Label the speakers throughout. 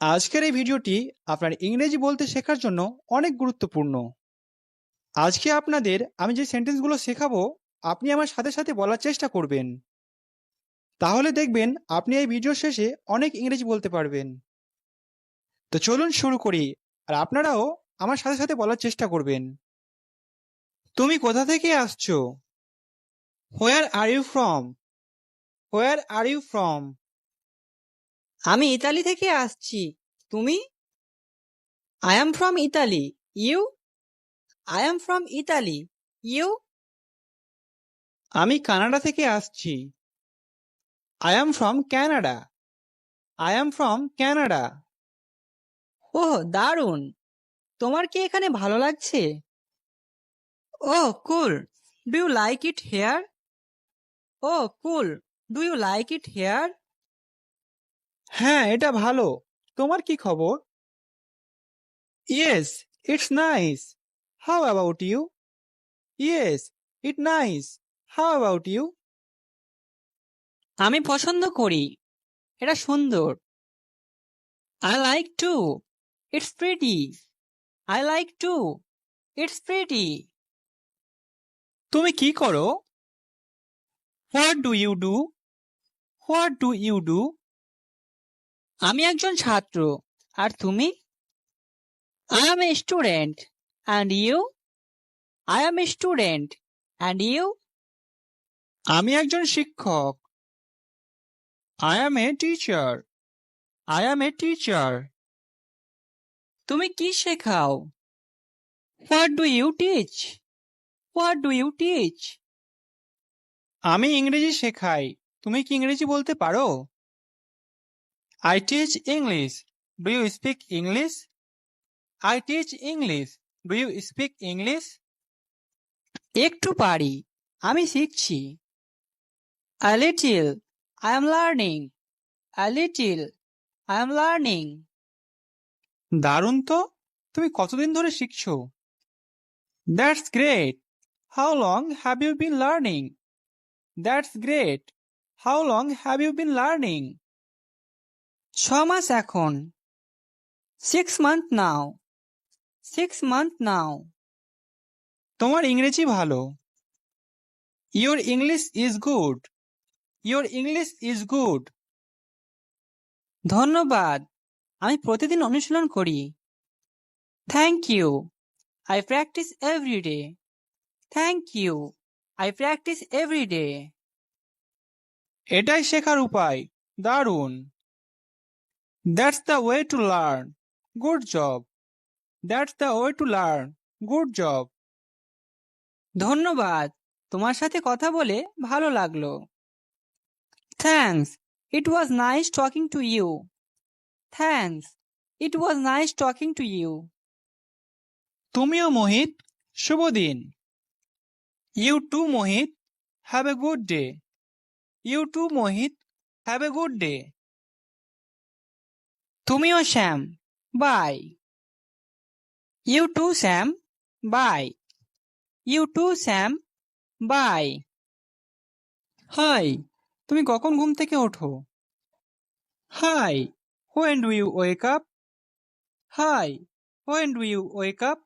Speaker 1: আজকের এই ভিডিওটি আপনার ইংরেজি বলতে শেখার জন্য অনেক গুরুত্বপূর্ণ। আজকে আপনাদের আমি যে সেন্টেন্সগুলো শেখাবো আপনি আমার সাথে সাথে বলার চেষ্টা করবেন। তাহলে দেখবেন আপনি এই ভিডিও শেষে অনেক ইংরেজি বলতে পারবেন। তো চলুন শুরু করি, আর আপনারাও আমার সাথে সাথে বলার চেষ্টা করবেন। তুমি কোথা থেকে আসছো? Where are you from? Where are you from?
Speaker 2: আমি ইতালি থেকে আসছি। তুমি? I am from Italy. You? I am from Italy. You?
Speaker 1: আমি কানাডা থেকে আসছি। I am from Canada. I am from Canada.
Speaker 2: Oh, দারুণ! তোমার কি এখানে ভালো লাগছে? Oh, cool! Do you like it here? Oh, cool! Do you like it here?
Speaker 1: হ্যাঁ, এটা ভালো। তোমার কি খবর? Yes, it's nice. How about you? Yes, it nice. How about you?
Speaker 2: আমি পছন্দ করি। এটা সুন্দর। I like too. It's pretty. I like too. It's pretty.
Speaker 1: তুমি কি করো? What do you do? What do you do?
Speaker 2: আমি একজন ছাত্র। আর তুমি? I am a student. And you? I am a student. And you?
Speaker 1: আমি একজন শিক্ষক। I am a teacher. I am a teacher.
Speaker 2: তুমি কি শেখাও? What do you teach? What do you teach?
Speaker 1: আমি ইংরেজি শেখাই। তুমি কি ইংরেজি বলতে পারো? I teach English. Do you speak English? I teach English. Do you speak English?
Speaker 2: একটু পারি। আমি শিখছি। A little. I am learning. A little. I am learning.
Speaker 1: দারুণ তো! তুমি কতদিন ধরে শিখছো? That's great. How long have you been learning? That's great. How long have you been learning?
Speaker 2: 6 মাস এখন। 6 months now. 6 months now.
Speaker 1: তোমার ইংরেজি ভালো। Your English is good. Your English is good.
Speaker 2: ধন্যবাদ। আমি প্রতিদিন অনুশীলন করি। Thank you. I practice every day. Thank you. I practice every day.
Speaker 1: এটাই শেখার উপায়। দারুণ। That's the way to learn. Good job. That's the way to learn. Good job.
Speaker 2: ধন্যবাদ। তোমার সাথে কথা বলে ভালো লাগলো। Thanks. It was nice talking to you. Thanks. It was nice talking to you.
Speaker 1: তুমিও মোহিত। শুভ দিন। You too Mohit. Have a good day. You too Mohit. Have a good day.
Speaker 2: তুমিও Shyam. Bye. You too Shyam. Bye. You too Shyam. Bye.
Speaker 1: Hi, তুমি কখন ঘুম থেকে ওঠো? Hi, when do you wake up? Hi, when do you wake up?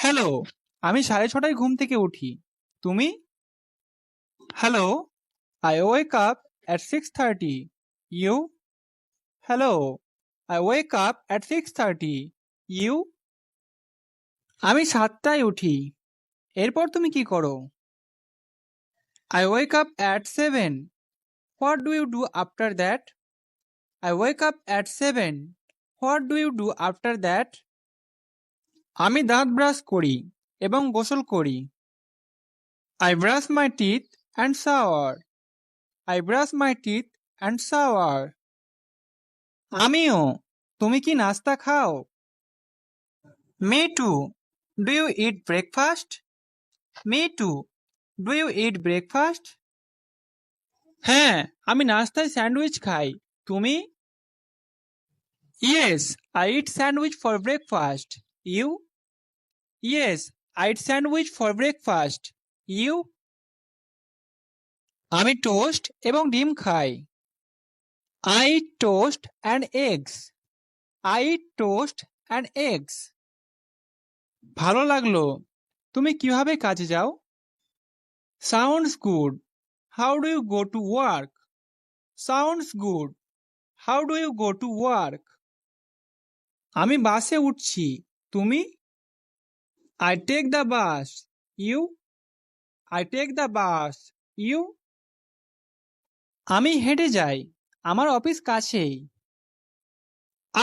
Speaker 1: Hello, আমি 6:30টায় ঘুম থেকে উঠি। তুমি? Hello, I wake up at 6:30। You? Hello, I wake up at 6:30। You? আমি 7টায় উঠি। এরপর তুমি কি করো? I wake up at 7। What do you do after that? I wake up at 7. What do you do after that? আমি দাঁত brush করি এবং গোসল করি। I brush my teeth and shower. I brush my teeth and shower. আমিও। তুমি কি নাস্তা খাও? Me too. Do you eat breakfast? Me too. Do you eat breakfast? হ্যাঁ, আমি নাস্তায় স্যান্ডউইচ খাই। তুমি? Yes, I eat sandwich for breakfast. You? Yes, I eat sandwich for breakfast. You? আমি টোস্ট এবং ডিম খাই। I eat toast and eggs. I eat toast and eggs. ভালো লাগলো। তুমি কিভাবে কাজে যাও? Sounds good. How do you go to work? Sounds good. How do you go to work? আমি বাসে উঠছি। তুমি? I take the bus. You? I take the bus. You? আমি হেঁটে যাই। আমার অফিস কাছেই।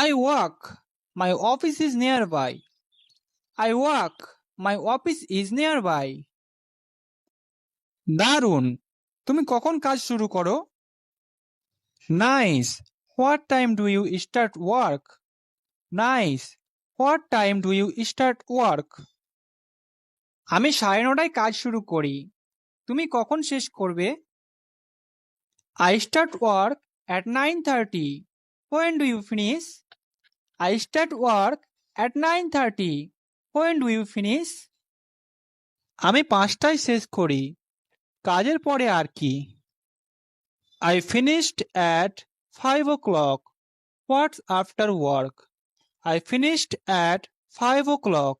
Speaker 1: I walk. My office is nearby. I walk. My office is nearby. দারুণ। তুমি কখন কাজ শুরু করো? Nice. What time do you start work? Nice. What time do you start work? আমি 9:30টায় কাজ শুরু করি। তুমি কখন শেষ করবে? I start work at 9:30. When do you finish? I start work at 9:30. When do you finish? আমি 5টায় শেষ করি। কাজের পরে আর কি? I finished at 5 o'clock. What's after work? I finished at 5 o'clock.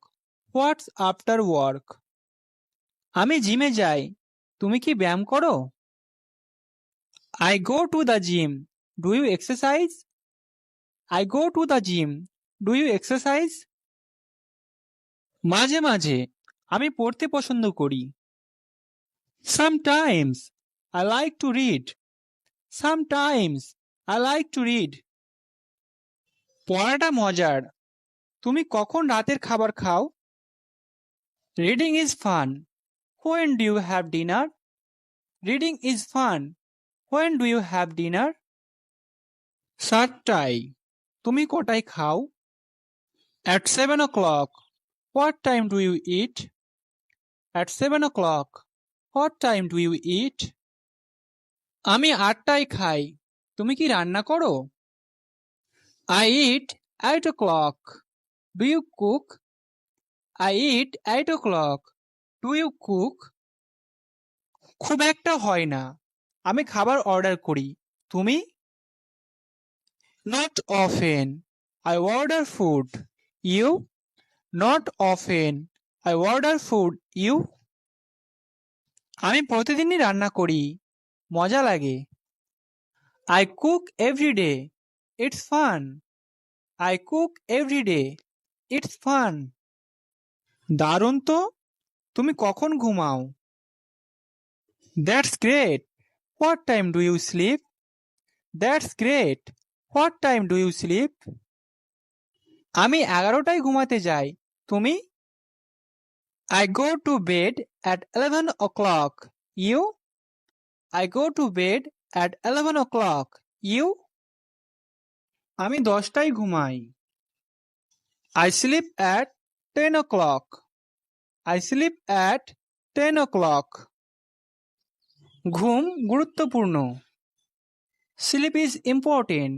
Speaker 1: What's after work? আমি জিমে যাই। তুমি কি ব্যায়াম করো? I go to the gym. Do you exercise? I go to the gym. Do you exercise? মাঝে মাঝে আমি পড়তে পছন্দ করি। Sometimes I like to read. Sometimes I like to read. পড়াটা মজার। তুমি কখন রাতের খাবার খাও? Reading is fun. When do you have dinner? Reading is fun. When do you have dinner? 7টায়। তুমি কটায় খাও? At 7 o'clock. What time do you eat? At 7 o'clock. What time do you eat? আমি 8টায় খাই। তুমি কি রান্না করো? I eat 8 o'clock. Do you cook? I eat 8 o'clock. Do you cook? খুব একটা হয় না। আমি খাবার অর্ডার করি। তুমি? Not often. I order food. You? Not often. I order food. You? আমি প্রতিদিনই রান্না করি। মজা লাগে। I cook every day. It's fun. I cook every day. It's fun. দারুণ তো। তুমি কখন ঘুমাও? That's great. What time do you sleep? That's great. What time do you sleep? আমি 11টায় ঘুমাতে যাই। তুমি? I go to bed at 11 o'clock. You? I go to bed at 11 o'clock. You? আমি 10টায় ঘুমাই। I sleep at 10 o'clock. I sleep at 10 o'clock. ঘুম গুরুত্বপূর্ণ। Sleep is important.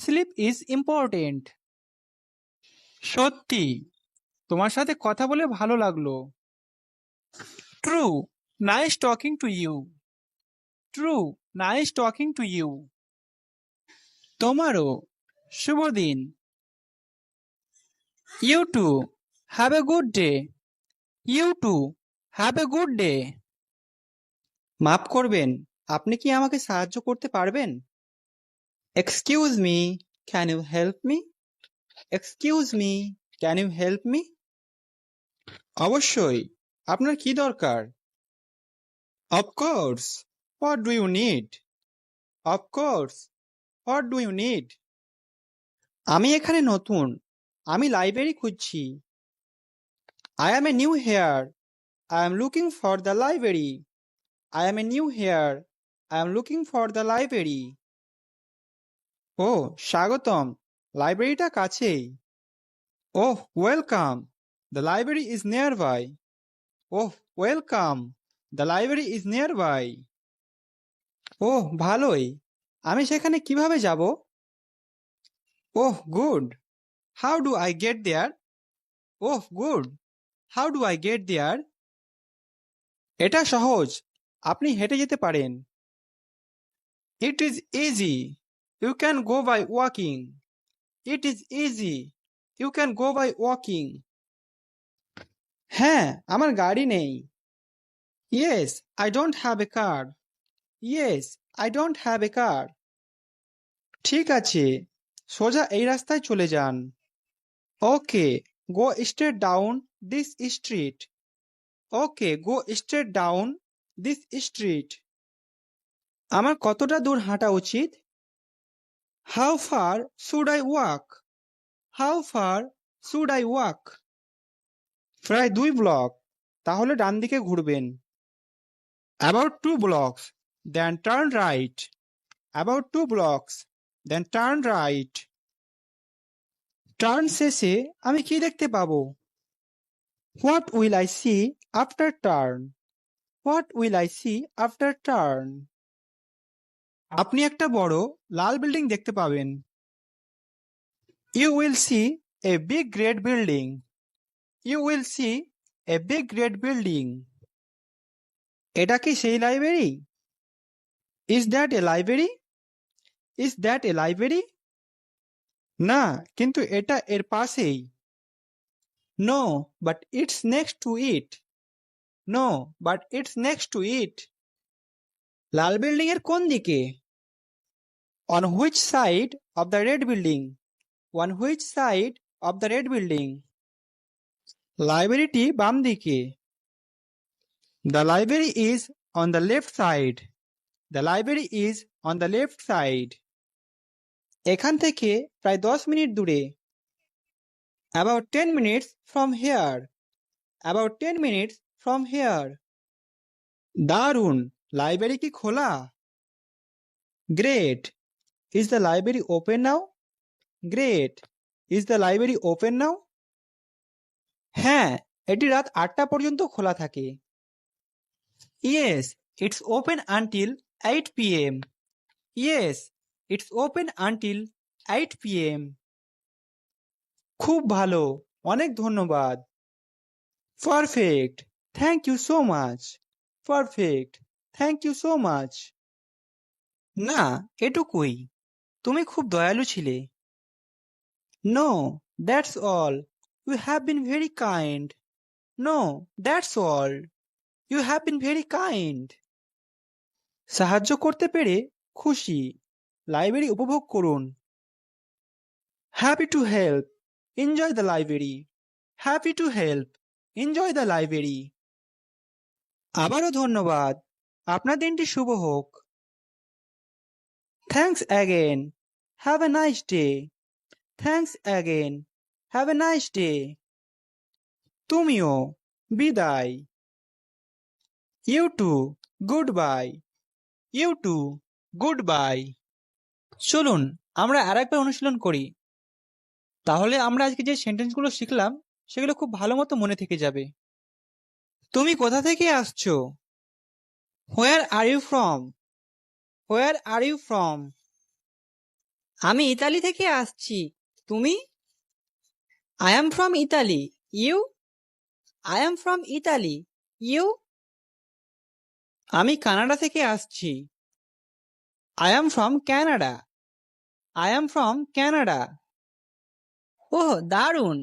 Speaker 1: Sleep is important. সত্যি। তোমার সাথে কথা বলে ভালো লাগলো। True. Nice talking to you. True. Nice talking to you. তোমারও। শুভ দিন। You too. Have a good day. You too. Have a good day. মাফ করবেন, আপনি কি আমাকে সাহায্য করতে পারবেন? Excuse me. Can you help me? Excuse me. Can you help me? অবশ্যই। আপনার কি দরকার? Of course. What do you need? Of course. What do you need? আমি এখানে নতুন। আমি লাইব্রেরি খুঁজছি। I am a new here. I am looking for the library. I am a new here. I am looking for the library. ও স্বাগতম। লাইব্রেরিটা কাছেই। Oh, welcome. The library is nearby. Oh, welcome. The library is nearby. ওহ ভালোই। আমি সেখানে কিভাবে যাব? Oh, good. How do I get there? Oh, good. How do I get there? এটা সহজ। আপনি হেঁটে যেতে পারেন। It is easy. You can go by walking. It is easy. You can go by walking. হ্যাঁ, আমার গাড়ি নেই। Yes, I don't have a car. Yes, I don't have a car. ঠিক আছে, সোজা এই রাস্তায় চলে যান। Okay, go straight down this street. Okay, go straight down this street. আমার কতটা দূর হাঁটা উচিত? How far should I walk? How far should I walk? প্রায় 2 ব্লক, তাহলে ডান দিকে ঘুরবেন। About 2 blocks, then turn right. About 2 blocks, then turn right. Turn শেষে আমি কি দেখতে পাবো? What will I see after turn? What will I see after turn? আপনি একটা বড় লাল বিল্ডিং দেখতে পাবেন। You will see a big red building. You will see a big red building. এটা কি সেই library? Is that a library? Is that a library? না, কিন্তু এটা এর পাশেই। No, but it's next to it. No, but it's next to it. Lal building এর কোন দিকে? On which side of the red building? On which side of the red building? লাইব্রেরিটি বাম দিকে। The library is on the left side. The library is on the left side. এখান থেকে প্রায় 10 minute দূরে। About 10 minutes from here. About 10 minutes from here. দারুণ, library কি খোলা? Great. Is the library open now? Great. Is the library open now? হ্যাঁ, এটি রাত 8টা পর্যন্ত খোলা থাকে। Yes, it's open until 8 p.m. Yes, it's open until 8 p.m. খুব ভালো, অনেক ধন্যবাদ। Perfect. Thank you so much. Perfect. Thank you so much. না, এটুকুই। তুমি খুব দয়ালু ছিলে। No, that's all. You have been very kind. No, that's all. You have been very kind. সাহায্য করতে পেরে খুশি। লাইব্রেরি উপভোগ করুন। Happy to help. Enjoy the library. Happy to help. Enjoy the library. আবারও ধন্যবাদ। আপনার দিনটি শুভ হোক। Thanks again. Have a nice day. Thanks again. Have a nice day. তুমিও। বিদায়। You too. Goodbye. You too. Goodbye. চলুন আমরা আরেকবার অনুশীলন করি। তাহলে আমরা আজকে যে সেন্টেন্সগুলো শিখলাম সেগুলো খুব ভালো মতো মনে থেকে যাবে। তুমি কোথা থেকে আসছো? Where are you from? Where are you from?
Speaker 2: আমি ইতালি থেকে আসছি। তুমি? I am from Italy. You? I am from Italy. You?
Speaker 1: আমি কানাডা থেকে আসছি। I am from Canada. I am from Canada.
Speaker 2: ওহ, দারুণ!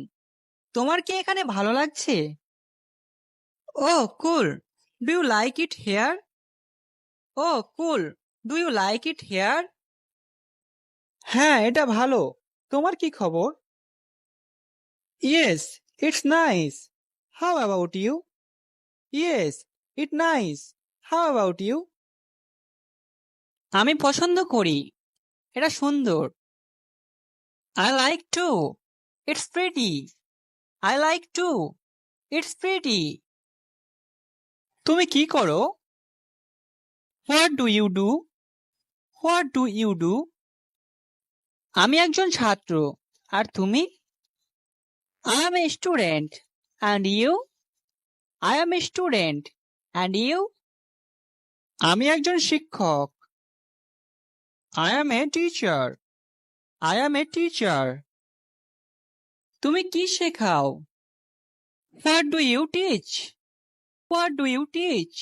Speaker 2: তোমার কি এখানে ভালো লাগছে? Oh, cool. Do you like it here? Oh, cool. Do you like it here?
Speaker 1: হ্যাঁ, এটা ভালো। তোমার কি খবর? Yes, it's nice. How about you? Yes, it's nice. How about you?
Speaker 2: আমি পছন্দ করি। এটা সুন্দর। I like too. It's pretty. I like too. It's pretty.
Speaker 1: তুমি কি করো? What do you do? What do you do?
Speaker 2: আমি একজন ছাত্র। আর তুমি? I am a student. And you? I am a student. And you?
Speaker 1: আমি একজন শিক্ষক। I am a teacher. I am a teacher.
Speaker 2: তুমি কি শেখাও? What do you teach? What do you teach?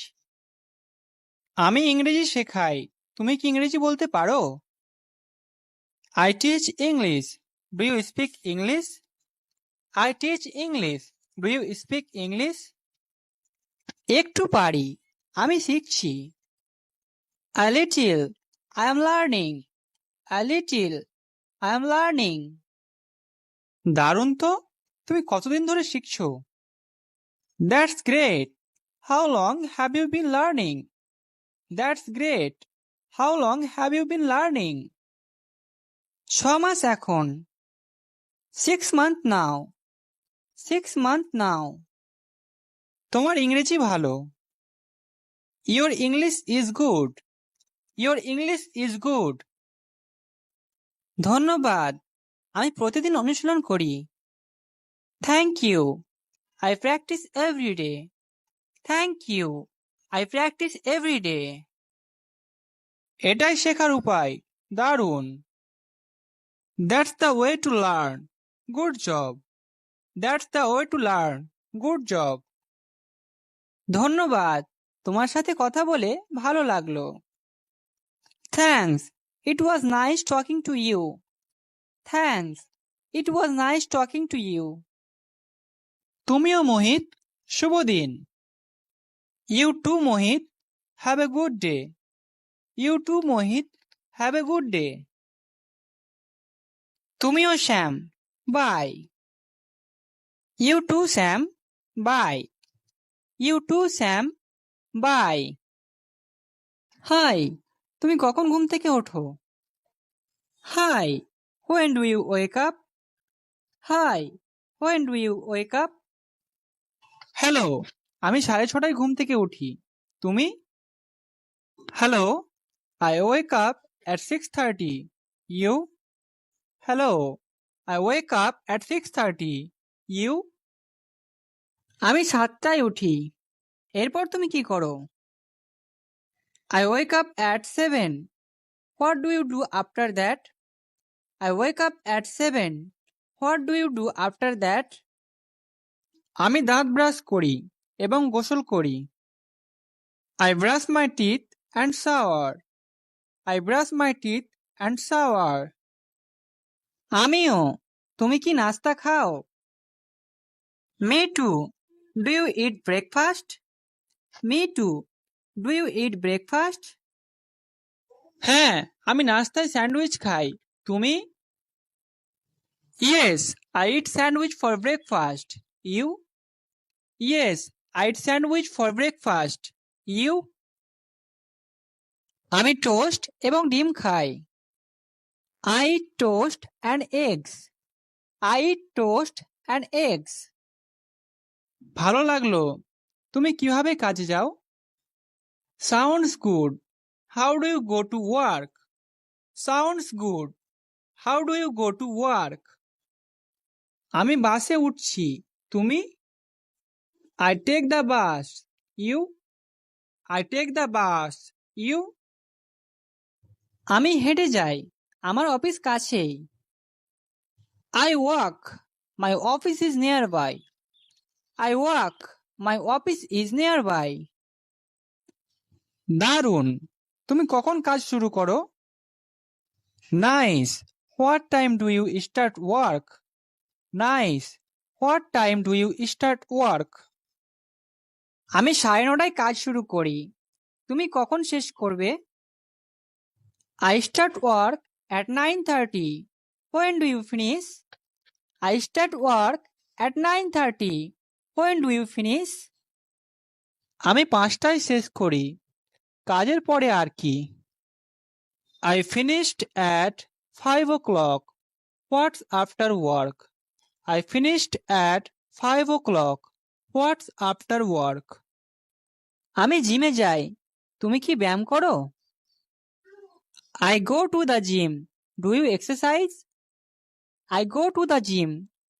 Speaker 1: আমি ইংরেজি শেখাই। তুমি কি ইংরেজি বলতে পারো? I teach English. Do you speak English? I teach English. Do you speak English?
Speaker 2: একটু পারি, আমি শিখছি। A little, I am learning. A little, I am learning.
Speaker 1: দারুণ তো, তুমি কতদিন ধরে শিখছো? That's great. How long have you been learning? That's great. How long have you been learning?
Speaker 2: 6 মাস এখন। 6 months now. 6 months now.
Speaker 1: তোমার ইংরেজি ভালো। Your English is good. Your English is good.
Speaker 2: ধন্যবাদ, আমি প্রতিদিন অনুশীলন করি। Thank you. I practice every day. Thank you. I practice every day.
Speaker 1: এটাই শেখার উপায়। দারুণ। That's the way to learn. Good job. That's the way to learn. Good job.
Speaker 2: ধন্যবাদ, তোমার সাথে কথা বলে ভালো লাগলো। Thanks. It was nice talking to you. Thanks. It was nice talking to you.
Speaker 1: তুমিও মোহিত, শুভ দিন। You too, Mohit. Have a good day. You too, Mohit. Have a good day.
Speaker 2: তুমিও Shyam, bye. You too, Sam. Bye. You too, Sam. Bye. হাই, তুমি কখন ঘুম থেকে ওঠো? Hi. When do you wake up? Hi. When do you wake up?
Speaker 1: Hello, আমি 6:30 ঘুম থেকে উঠি। তুমি? Hello, I wake up at 6:30. You? Hello, I wake up at 6:30. You?
Speaker 2: আমি 7টায় উঠি। এরপর তুমি কি করো? I wake up at 7. What do you do after that? I wake up at 7. What do you do after that?
Speaker 1: আমি দাঁত brush করি এবং গোসল করি। I brush my teeth and shower. I brush my teeth and shower.
Speaker 2: আমিও। তুমি কি নাস্তা খাও? Me too. Do you eat breakfast? Me too. Do you eat breakfast?
Speaker 1: হ্যাঁ, আমি নাস্তায় স্যান্ডউইচ খাই। তুমি? Yes, I eat sandwich for breakfast. You? Yes, I eat sandwich for breakfast. You?
Speaker 2: আমি টোস্ট এবং ডিম খাই। I eat toast and eggs. I eat toast and eggs.
Speaker 1: ভালো লাগলো। তুমি কিভাবে কাজে যাও? Sounds good. How do you go to work? Sounds good. How do you go to work? আমি বাসে উঠছি। তুমি? I take the bus. You? I take the bus. You?
Speaker 2: আমি হেঁটে যাই, আমার অফিস কাছেই। I walk. My office is nearby. I walk. My office is nearby.
Speaker 1: দারুণ। তুমি কখন কাজ শুরু করো? Nice. What time do you start work? Nice. What time do you start work?
Speaker 2: আমি 9:30টায় কাজ শুরু করি। তুমি কখন শেষ করবে? I start work at 9:30. When do you finish? I start work at 9:30. When do you finish?
Speaker 1: আমি 5টায় শেষ করি। কাজের পরে আর কি? I finished at 5 o'clock. What's after work? I finished at 5 o'clock. What's after work?
Speaker 2: আমি জিমে যাই। তুমি কি ব্যায়াম করো? I go to the gym. Do you exercise? I go to the gym.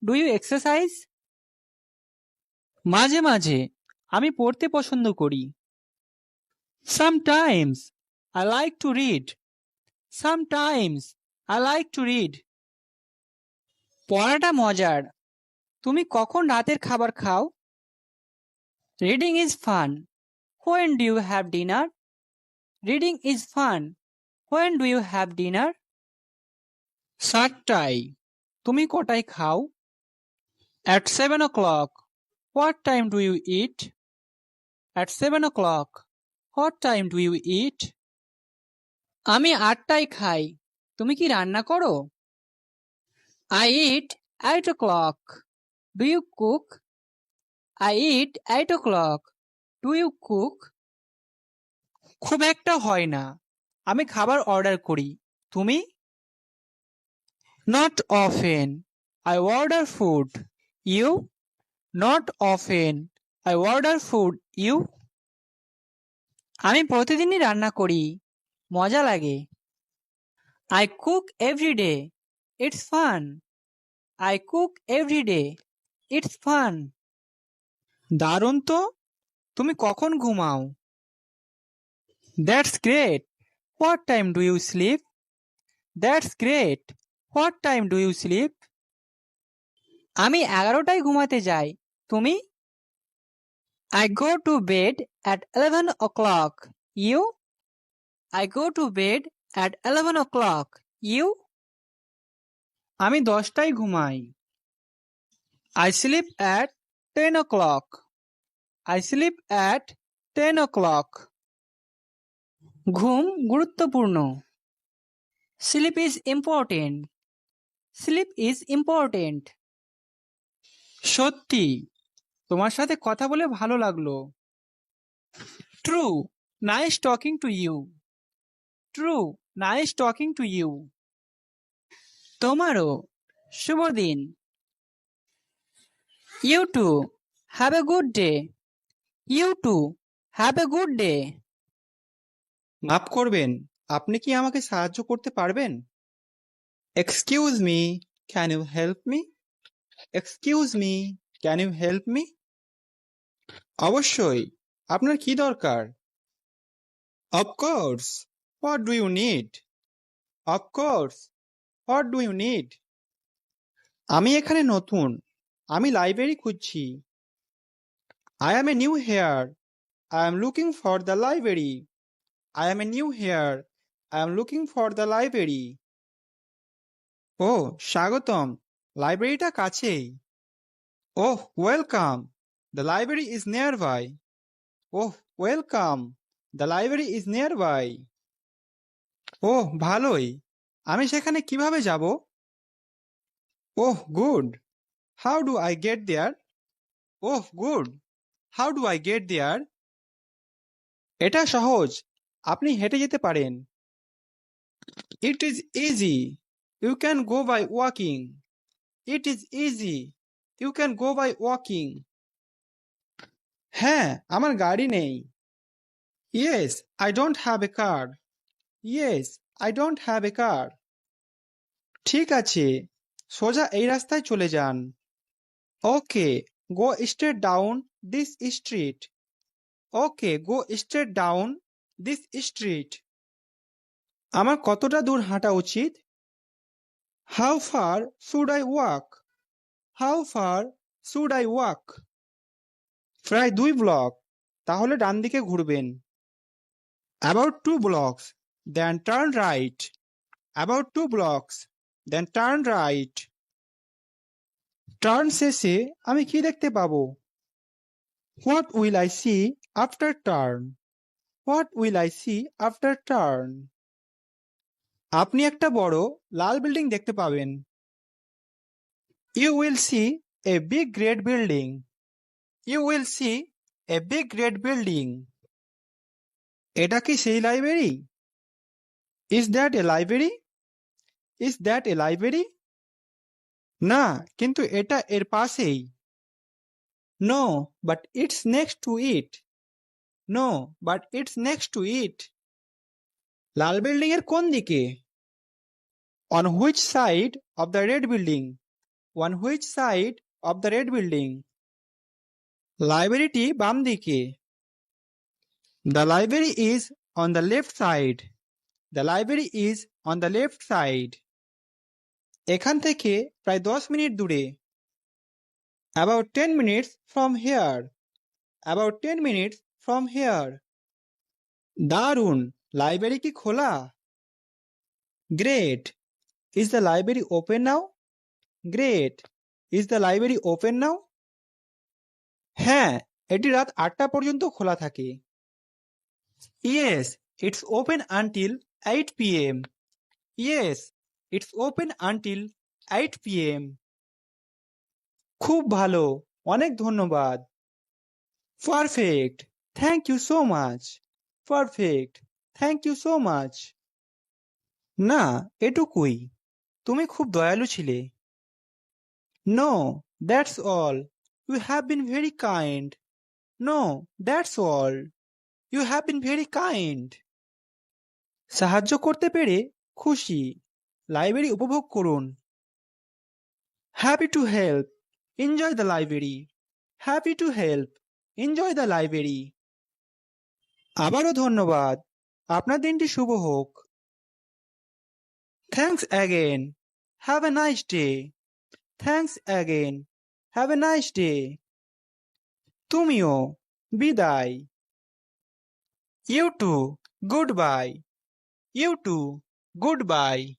Speaker 2: Do you exercise?
Speaker 1: মাঝে মাঝে আমি পড়তে পছন্দ করি। Sometimes I like to read. Sometimes I like to read.
Speaker 2: পড়াটা মজার। তুমি কখন রাতের খাবার খাও? Reading is fun. When do you have dinner? Reading is fun. When do you have dinner?
Speaker 1: 7টায়। তুমি কটায় খাও? At 7 o'clock. What time do you eat? At 7 o'clock. What time do you eat?
Speaker 2: আমি 8টায় খাই। তুমি কি রান্না করো? I eat 8 o'clock. Do you cook? I eat 8 o'clock. Do you cook?
Speaker 1: খুব একটা হয় না। আমি খাবার অর্ডার করি। তুমি? Not often. I order food. You? Not often. I order food. You?
Speaker 2: আমি প্রতিদিনই রান্না করি। মজা লাগে। I cook every day. It's fun. I cook every day. It's fun.
Speaker 1: দারুণ তো। তুমি কখন ঘুমাও? That's great. What time do you sleep? That's great. What time do you sleep?
Speaker 2: আমি 11টায় ঘুমাতে যাই। তুমি? I go to bed at 11 o'clock. You? I go to bed at 11 o'clock. You?
Speaker 1: আমি 10টায় ঘুমাই। I sleep at 10 o'clock. I sleep at 10 o'clock.
Speaker 2: ঘুম গুরুত্বপূর্ণ। Sleep is important. Sleep is important.
Speaker 1: সত্যি, তোমার সাথে কথা বলে ভালো লাগলো। True. Nice talking to you. True. Nice talking to you.
Speaker 2: তোমারও শুভ দিন। You too. Have a good day. You too. Have a good day.
Speaker 1: মাফ করবেন, আপনি কি আমাকে সাহায্য করতে পারবেন? Excuse me, can you help me? Excuse me, can you help me? অবশ্যই, আপনার কি দরকার? Of course. What do you need? Of course. What do you need? আমি এখানে নতুন, আমি লাইব্রেরি খুঁজছি। I am a new here. I am looking for the library. I am a new here. I am looking for the library. ও স্বাগতম, লাইব্রেরিটা কাছেই। Oh welcome, the library is near by. Oh welcome, the library is near by. Oh ভালোই, আমি সেখানে কিভাবে যাব? Oh good, how do I get there? Oh good, how do I get there? এটা সহজ, আপনি হেঁটে যেতে পারেন। It is easy, you can go by walking. It is easy, you can go by walking. হ্যাঁ, আমার গাড়ি নেই। Yes, I don't have a car. Yes, I don't have a car. ঠিক আছে, সোজা এই রাস্তায় চলে যান। Okay, go straight down this street. Okay, go straight down this street. আমার কতটা দূর হাঁটা উচিত? How far should I walk? How far should I walk? প্রায় 2 ব্লক, তাহলে ডান দিকে ঘুরবেন। About 2 blocks, then turn right. About 2 blocks, then turn right. Turn শেষে আমি কি দেখতে পাবো? What will I see after turn? What will I see after turn? আপনি একটা বড় লাল বিল্ডিং দেখতে পাবেন। You will see a big red building. You will see a big red building. এটা কি সেই library? Is that a library? Is that a library? না, কিন্তু এটা এর পাশেই। No, but it's next to it. No, but it's next to it. Lal building এর কোন দিকে? On which side of the red building? On which side of the red building? লাইব্রেরিটি বাম দিকে। The library is on the left side. The library is on the left side. এখান থেকে প্রায় 10 minute দূরে। About 10 minutes from here. About 10 minutes from here. দারুণ, library কি খোলা? Great. Is the library open now? Great. Is the library open now? হ্যাঁ, এটি রাত ৮টা পর্যন্ত খোলা থাকে। Yes, it's open until 8 p.m. Yes, it's open until 8 p.m. খুব ভালো, অনেক ধন্যবাদ। Perfect. Thank you so much. Perfect. Thank you so much. না, এটুকুই। তুমি খুব দয়ালু ছিলে। No, that's all. You have been very kind. No, that's all. You have been very kind. সাহায্য করতে পেরে খুশি। লাইব্রেরি উপভোগ করুন। Happy to help. Enjoy the library. Happy to help. Enjoy the library. আবারও ধন্যবাদ। আপনার দিনটি শুভ হোক। Thanks again. Have a nice day. Thanks again. Have a nice day. তুমিও। বিদায়। You too. Goodbye. You too. Goodbye.